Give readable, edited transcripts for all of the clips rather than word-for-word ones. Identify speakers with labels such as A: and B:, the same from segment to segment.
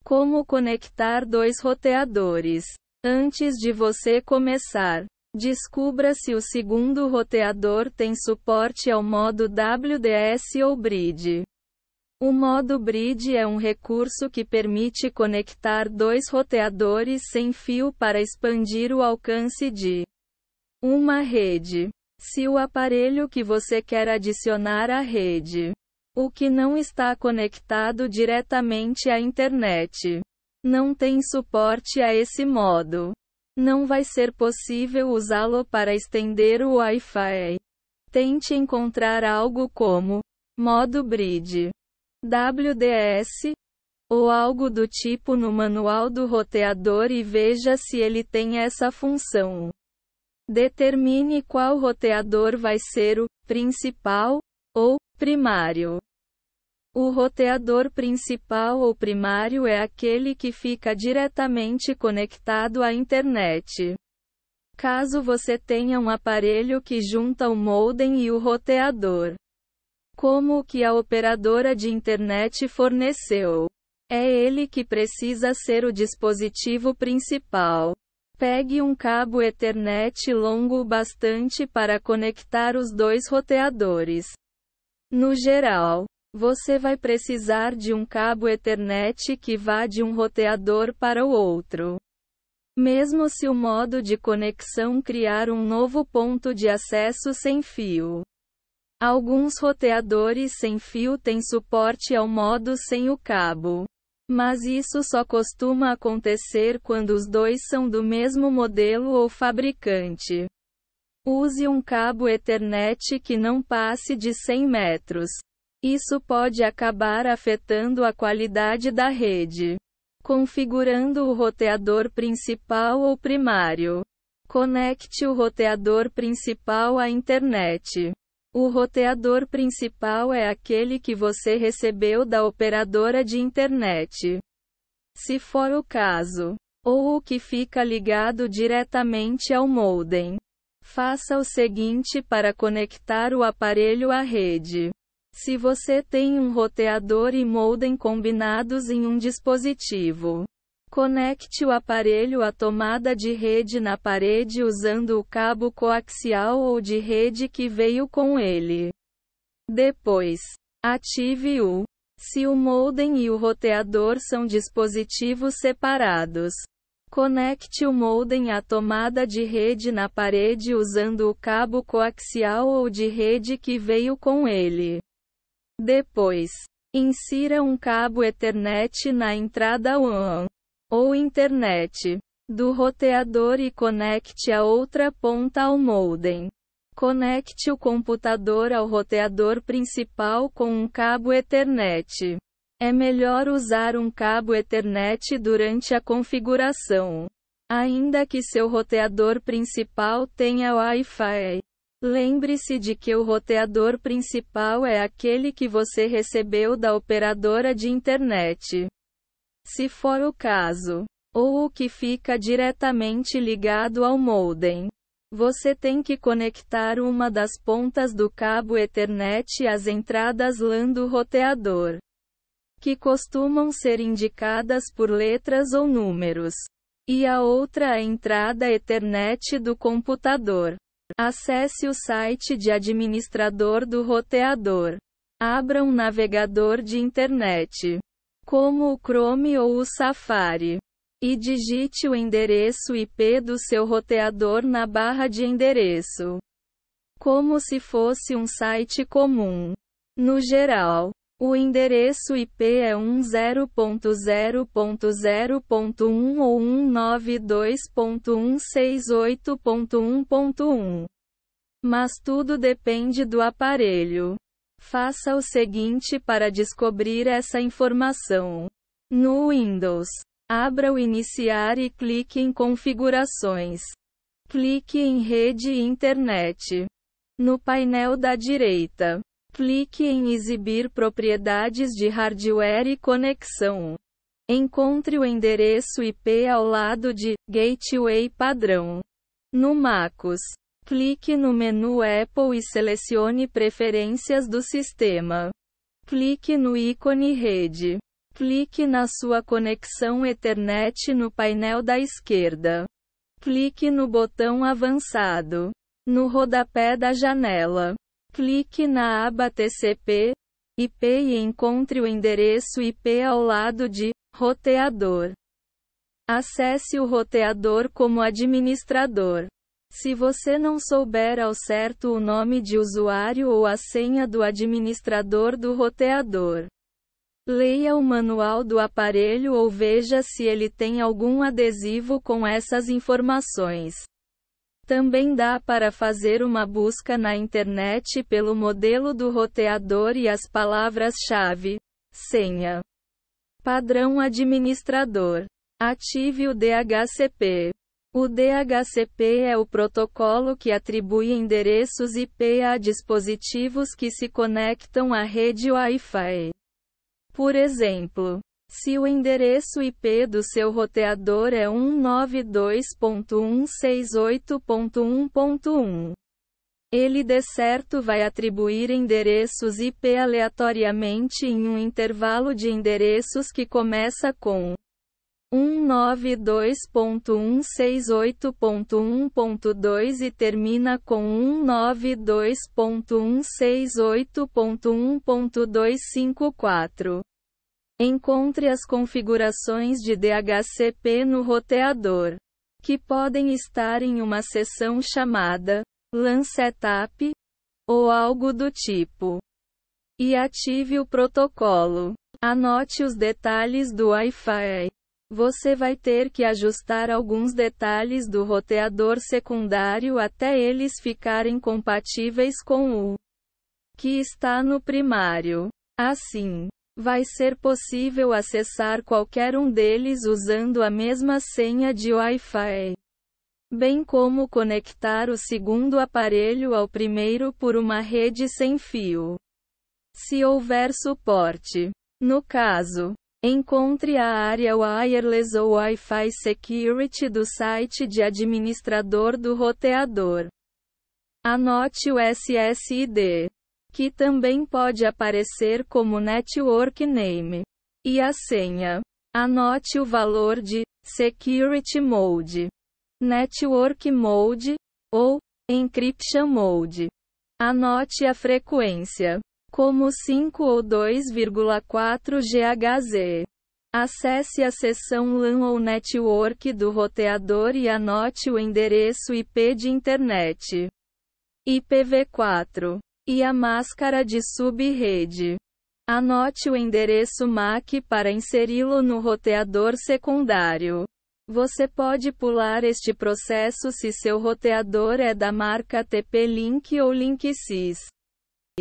A: Como conectar dois roteadores. Antes de você começar, descubra se o segundo roteador tem suporte ao modo WDS ou Bridge. O modo Bridge é um recurso que permite conectar dois roteadores sem fio para expandir o alcance de uma rede. Se o aparelho que você quer adicionar à rede, o que não está conectado diretamente à internet, não tem suporte a esse modo, não vai ser possível usá-lo para estender o Wi-Fi. Tente encontrar algo como modo Bridge, WDS, ou algo do tipo no manual do roteador e veja se ele tem essa função. Determine qual roteador vai ser o principal ou primário. O roteador principal ou primário é aquele que fica diretamente conectado à internet. Caso você tenha um aparelho que junta o modem e o roteador, como o que a operadora de internet forneceu, é ele que precisa ser o dispositivo principal. Pegue um cabo Ethernet longo o bastante para conectar os dois roteadores. No geral, você vai precisar de um cabo Ethernet que vá de um roteador para o outro. Mesmo se o modo de conexão criar um novo ponto de acesso sem fio. Alguns roteadores sem fio têm suporte ao modo sem o cabo. Mas isso só costuma acontecer quando os dois são do mesmo modelo ou fabricante. Use um cabo Ethernet que não passe de 100 metros. Isso pode acabar afetando a qualidade da rede. Configurando o roteador principal ou primário. Conecte o roteador principal à internet. O roteador principal é aquele que você recebeu da operadora de internet, se for o caso, ou o que fica ligado diretamente ao modem. Faça o seguinte para conectar o aparelho à rede. Se você tem um roteador e modem combinados em um dispositivo, conecte o aparelho à tomada de rede na parede usando o cabo coaxial ou de rede que veio com ele. Depois, ative-o. Se o modem e o roteador são dispositivos separados, conecte o modem à tomada de rede na parede usando o cabo coaxial ou de rede que veio com ele. Depois, insira um cabo Ethernet na entrada WAN ou internet do roteador e conecte a outra ponta ao modem. Conecte o computador ao roteador principal com um cabo Ethernet. É melhor usar um cabo Ethernet durante a configuração, ainda que seu roteador principal tenha Wi-Fi. Lembre-se de que o roteador principal é aquele que você recebeu da operadora de internet, se for o caso, ou o que fica diretamente ligado ao modem. Você tem que conectar uma das pontas do cabo Ethernet às entradas LAN do roteador, que costumam ser indicadas por letras ou números, e a outra à entrada Ethernet do computador. Acesse o site de administrador do roteador. Abra um navegador de internet, como o Chrome ou o Safari, e digite o endereço IP do seu roteador na barra de endereço, como se fosse um site comum. No geral, o endereço IP é 10.0.0.1 ou 192.168.1.1. Mas tudo depende do aparelho. Faça o seguinte para descobrir essa informação. No Windows, abra o Iniciar e clique em Configurações. Clique em Rede e Internet. No painel da direita, clique em Exibir propriedades de hardware e conexão. Encontre o endereço IP ao lado de Gateway padrão. No MacOS, clique no menu Apple e selecione Preferências do sistema. Clique no ícone Rede. Clique na sua conexão Ethernet no painel da esquerda. Clique no botão Avançado. No rodapé da janela, clique na aba TCP/IP e encontre o endereço IP ao lado de roteador. Acesse o roteador como administrador. Se você não souber ao certo o nome de usuário ou a senha do administrador do roteador, leia o manual do aparelho ou veja se ele tem algum adesivo com essas informações. Também dá para fazer uma busca na internet pelo modelo do roteador e as palavras-chave, senha, padrão administrador. Ative o DHCP. O DHCP é o protocolo que atribui endereços IP a dispositivos que se conectam à rede Wi-Fi. Por exemplo, se o endereço IP do seu roteador é 192.168.1.1, ele de certo vai atribuir endereços IP aleatoriamente em um intervalo de endereços que começa com 192.168.1.2 e termina com 192.168.1.254. Encontre as configurações de DHCP no roteador, que podem estar em uma seção chamada LAN Setup ou algo do tipo, e ative o protocolo. Anote os detalhes do Wi-Fi. Você vai ter que ajustar alguns detalhes do roteador secundário até eles ficarem compatíveis com o que está no primário. Assim, vai ser possível acessar qualquer um deles usando a mesma senha de Wi-Fi, bem como conectar o segundo aparelho ao primeiro por uma rede sem fio, se houver suporte. No caso, encontre a área Wireless ou Wi-Fi Security do site de administrador do roteador. Anote o SSID, que também pode aparecer como Network Name, e a senha. Anote o valor de Security Mode, Network Mode, ou Encryption Mode. Anote a frequência, como 5 ou 2,4 GHz. Acesse a seção LAN ou Network do roteador e anote o endereço IP de internet, IPv4, e a máscara de subrede. Anote o endereço MAC para inseri-lo no roteador secundário. Você pode pular este processo se seu roteador é da marca TP-Link ou Linksys.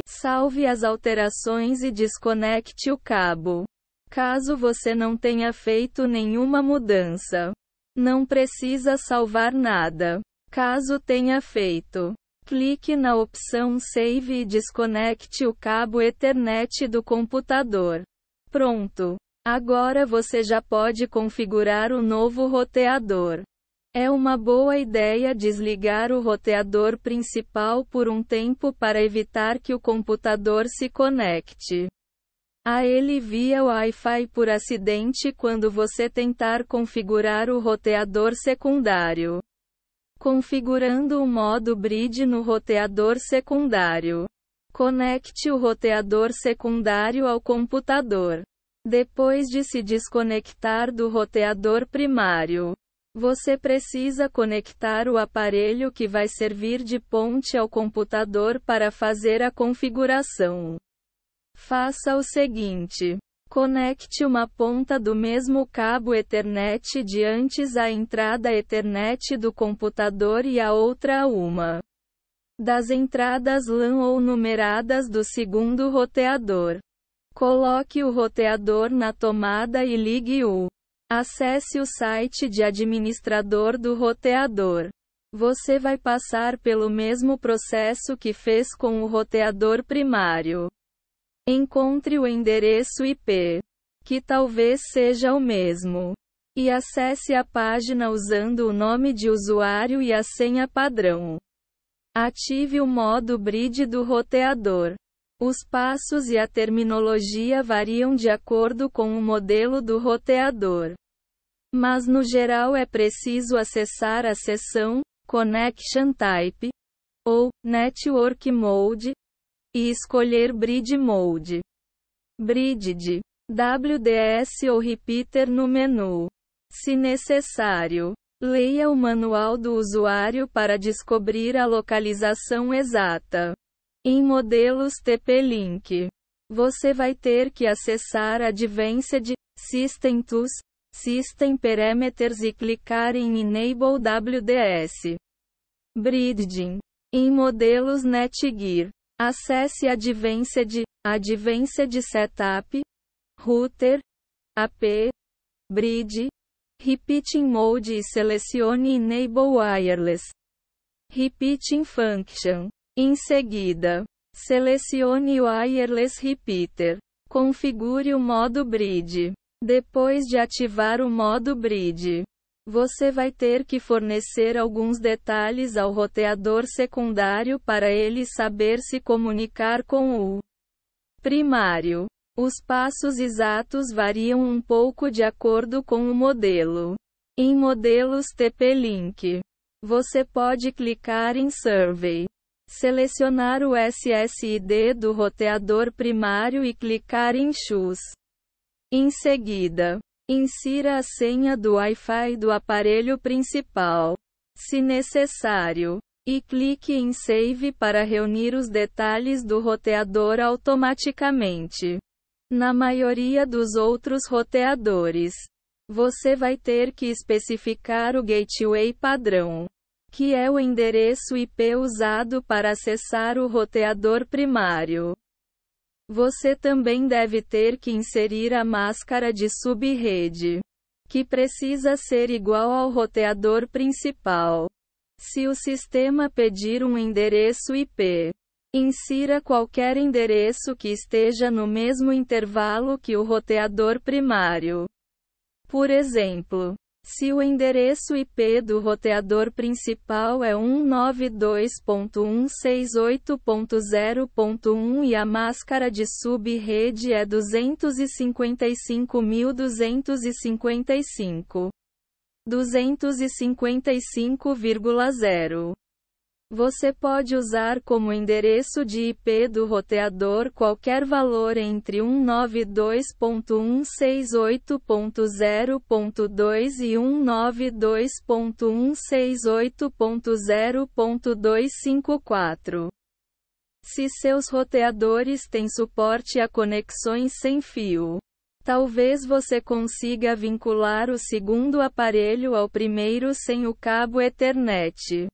A: Salve as alterações e desconecte o cabo. Caso você não tenha feito nenhuma mudança, não precisa salvar nada. Caso tenha feito, clique na opção Save e desconecte o cabo Ethernet do computador. Pronto! Agora você já pode configurar o novo roteador. É uma boa ideia desligar o roteador principal por um tempo para evitar que o computador se conecte a ele via Wi-Fi por acidente quando você tentar configurar o roteador secundário. Configurando o modo Bridge no roteador secundário. Conecte o roteador secundário ao computador. Depois de se desconectar do roteador primário, você precisa conectar o aparelho que vai servir de ponte ao computador para fazer a configuração. Faça o seguinte: conecte uma ponta do mesmo cabo Ethernet de antes à entrada Ethernet do computador e a outra a uma das entradas LAN ou numeradas do segundo roteador. Coloque o roteador na tomada e ligue-o. Acesse o site de administrador do roteador. Você vai passar pelo mesmo processo que fez com o roteador primário. Encontre o endereço IP, que talvez seja o mesmo, e acesse a página usando o nome de usuário e a senha padrão. Ative o modo Bridge do roteador. Os passos e a terminologia variam de acordo com o modelo do roteador. Mas no geral é preciso acessar a seção Connection Type ou Network Mode e escolher Bridge Mode. Bridge, WDS ou Repeater no menu. Se necessário, leia o manual do usuário para descobrir a localização exata. Em modelos TP-Link, você vai ter que acessar Advanced System Tools, System Parameters e clicar em Enable WDS Bridging. Em modelos Netgear, acesse Advanced Setup, Router, AP, Bridge, Repeating Mode e selecione Enable Wireless Repeating Function. Em seguida, selecione o Wireless Repeater. Configure o modo Bridge. Depois de ativar o modo Bridge, você vai ter que fornecer alguns detalhes ao roteador secundário para ele saber se comunicar com o primário. Os passos exatos variam um pouco de acordo com o modelo. Em modelos TP-Link, você pode clicar em Survey. Selecionar o SSID do roteador primário e clicar em Choose. Em seguida, insira a senha do Wi-Fi do aparelho principal, se necessário, e clique em Save para reunir os detalhes do roteador automaticamente. Na maioria dos outros roteadores, você vai ter que especificar o gateway padrão, que é o endereço IP usado para acessar o roteador primário. Você também deve ter que inserir a máscara de subrede, que precisa ser igual ao roteador principal. Se o sistema pedir um endereço IP, insira qualquer endereço que esteja no mesmo intervalo que o roteador primário. Por exemplo, se o endereço IP do roteador principal é 192.168.0.1 e a máscara de subrede é 255.255, 255,0. Você pode usar como endereço de IP do roteador qualquer valor entre 192.168.0.2 e 192.168.0.254. Se seus roteadores têm suporte a conexões sem fio, talvez você consiga vincular o segundo aparelho ao primeiro sem o cabo Ethernet.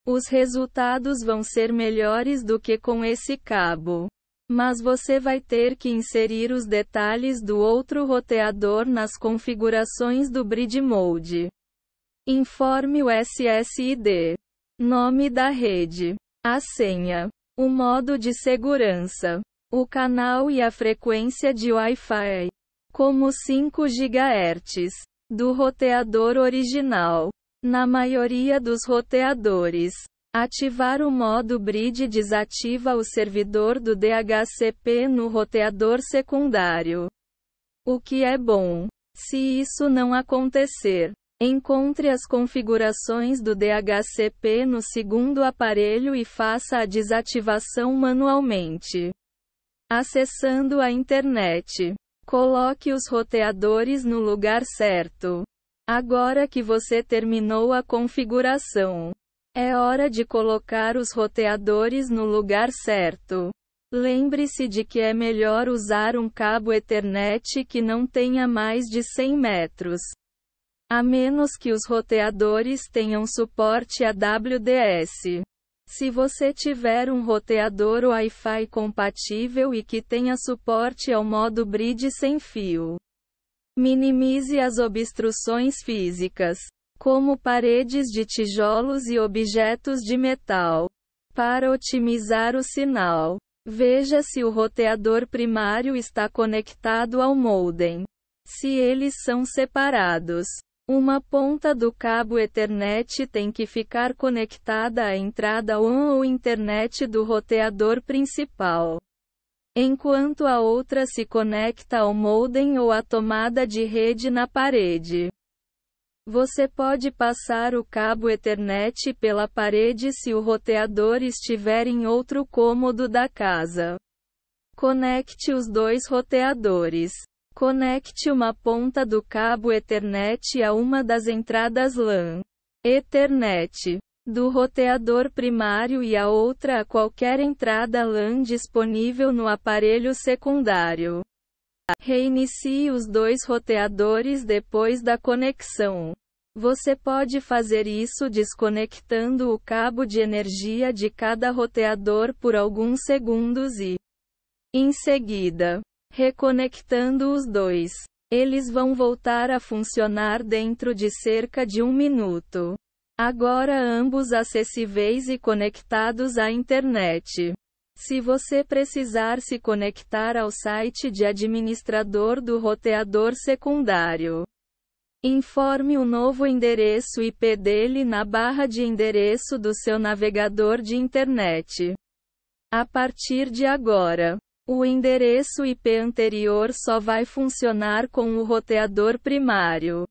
A: Os resultados vão ser melhores do que com esse cabo. Mas você vai ter que inserir os detalhes do outro roteador nas configurações do Bridge Mode. Informe o SSID, nome da rede, a senha, o modo de segurança, o canal e a frequência de Wi-Fi, como 5 GHz, do roteador original. Na maioria dos roteadores, ativar o modo Bridge desativa o servidor do DHCP no roteador secundário. O que é bom. Se isso não acontecer, encontre as configurações do DHCP no segundo aparelho e faça a desativação manualmente. Acessando a internet, coloque os roteadores no lugar certo. Agora que você terminou a configuração, é hora de colocar os roteadores no lugar certo. Lembre-se de que é melhor usar um cabo Ethernet que não tenha mais de 100 metros. A menos que os roteadores tenham suporte a WDS. Se você tiver um roteador Wi-Fi compatível e que tenha suporte ao modo Bridge sem fio, minimize as obstruções físicas, como paredes de tijolos e objetos de metal. Para otimizar o sinal, veja se o roteador primário está conectado ao modem. Se eles são separados, uma ponta do cabo Ethernet tem que ficar conectada à entrada WAN ou internet do roteador principal. enquanto a outra se conecta ao modem ou à tomada de rede na parede. Você pode passar o cabo Ethernet pela parede se o roteador estiver em outro cômodo da casa. Conecte os dois roteadores. Conecte uma ponta do cabo Ethernet a uma das entradas LAN Ethernet do roteador primário e a outra a qualquer entrada LAN disponível no aparelho secundário. Reinicie os dois roteadores depois da conexão. Você pode fazer isso desconectando o cabo de energia de cada roteador por alguns segundos e, em seguida, reconectando os dois. Eles vão voltar a funcionar dentro de cerca de 1 minuto. Agora ambos acessíveis e conectados à internet. Se você precisar se conectar ao site de administrador do roteador secundário, informe o novo endereço IP dele na barra de endereço do seu navegador de internet. A partir de agora, o endereço IP anterior só vai funcionar com o roteador primário.